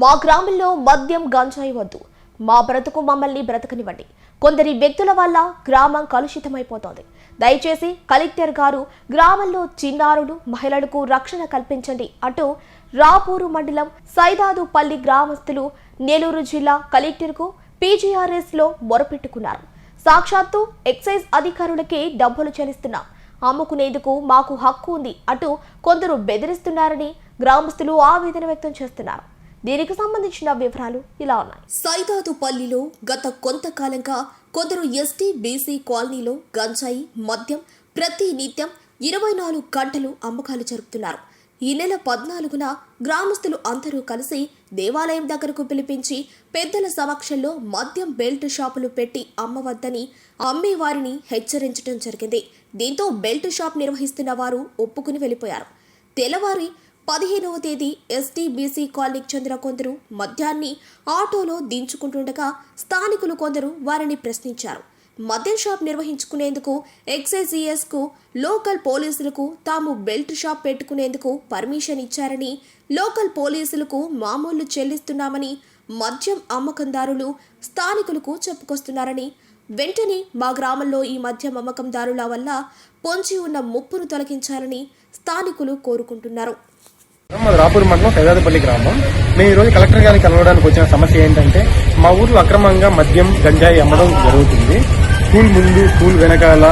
మా గ్రామంలో మద్యం గంజాయి వద్దు, మా బ్రతుకు మమ్మల్ని బ్రతకనివ్వండి. కొందరి వ్యక్తుల వల్ల గ్రామం కలుషితమైపోతోంది. దయచేసి కలెక్టర్ గారు గ్రామంలో చిన్నారులు, మహిళలకు రక్షణ కల్పించండి అంటూ రాపూరు మండలం సైదాదుపల్లి గ్రామస్తులు నెల్లూరు జిల్లా కలెక్టర్కు పీజీఆర్ఎస్ లో మొరపెట్టుకున్నారు. సాక్షాత్తు ఎక్సైజ్ అధికారులకే డబ్బులు చెల్లిస్తున్నాం, అమ్ముకునేందుకు మాకు హక్కు ఉంది అంటూ కొందరు బెదిరిస్తున్నారని గ్రామస్తులు ఆవేదన వ్యక్తం చేస్తున్నారు. దీనికి సంబంధించిన వివరాలు ఇలా ఉన్నాయి. సైదాదుపల్లిలో గత కొంతకాలంగా కొందరు ఎస్టీ బీసీ కాలనీలో గంజాయి, మద్యం ప్రతి నిత్యం 24 గంటలు అమ్మకాలు జరుపుతున్నారు. ఈ నెల 14న గ్రామస్తులు అందరూ కలిసి దేవాలయం దగ్గరకు పిలిపించి పెద్దల సమక్షంలో మద్యం బెల్ట్ షాపులు పెట్టి అమ్మవద్దని అమ్మే వారిని హెచ్చరించడం జరిగింది. దీంతో బెల్ట్ షాప్ నిర్వహిస్తున్న వారు ఒప్పుకుని వెళ్లిపోయారు. తెల్లవారి 15వ తేదీ ఎస్టీ బీసీ కాలనీకి చెందిన కొందరు మద్యాన్ని ఆటోలో దించుకుంటుండగా స్థానికులు కొందరు వారిని ప్రశ్నించారు. మద్యం షాప్ నిర్వహించుకునేందుకు ఎక్సైజ్ కు లోకల్ పోలీసులకు తాము బెల్ట్ షాప్ పెట్టుకునేందుకు పర్మిషన్ ఇచ్చారని, లోకల్ పోలీసులకు మామూలు చెల్లిస్తున్నామని మద్యం అమ్మకందారులు స్థానికులకు చెప్పుకొస్తున్నారని, వెంటనే మా గ్రామంలో ఈ మద్యం అమ్మకందారుల వల్ల పొంచి ఉన్న ముప్పును తొలగించాలని స్థానికులు కోరుకుంటున్నారు. రాపూర్ మండలం సైదాదుపల్లి గ్రామం. మేము ఈ రోజు కలెక్టర్ గారిని కలవడానికి వచ్చిన సమస్య ఏంటంటే, మా ఊర్లో అక్రమంగా మద్యం గంజాయి అమ్మడం జరుగుతుంది. స్కూల్ ముందు, స్కూల్ వెనకాల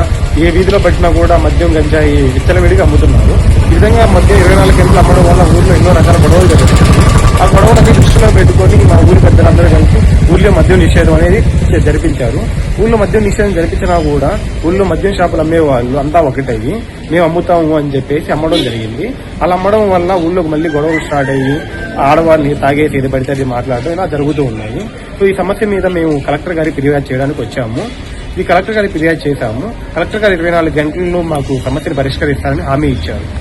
ఏ వీధిలో పెట్టినా కూడా మద్యం గంజాయి విచ్చలవిడిగా అమ్ముతున్నారు. ఈ విధంగా మద్యం 24 గంటలు అమ్మడం వల్ల ఊర్లో ఎన్నో రకాల గొడవలు జరుగుతుంది. ఆ గొడవలన్నీ దృష్టిలో పెట్టుకొని మా ఊరి పెద్దలందరూ కలిసి ఊర్లో మద్యం నిషేధం అనేది జరిపించారు. ఊళ్ళో మద్యం నిషేధం జరిపించినా కూడా ఊళ్ళో మద్యం షాపులు అమ్మేవాళ్ళు అంతా ఒకటయ్యి మేము అమ్ముతాము అని చెప్పేసి అమ్మడం జరిగింది. అలా అమ్మడం వల్ల ఊళ్ళోకి మళ్ళీ గొడవలు స్టార్ట్ అయ్యి ఆడవాళ్ళని తాగేసి ఏది పడితే అది మాట్లాడడం ఇలా జరుగుతూ ఉన్నాయి. సో ఈ సమస్య మీద మేము కలెక్టర్ గారికి ఫిర్యాదు చేయడానికి వచ్చాము. ఈ కలెక్టర్ గారికి ఫిర్యాదు చేశాము. కలెక్టర్ గారు 24 గంటల్లో మాకు సమస్యను పరిష్కరిస్తారని హామీ ఇచ్చారు.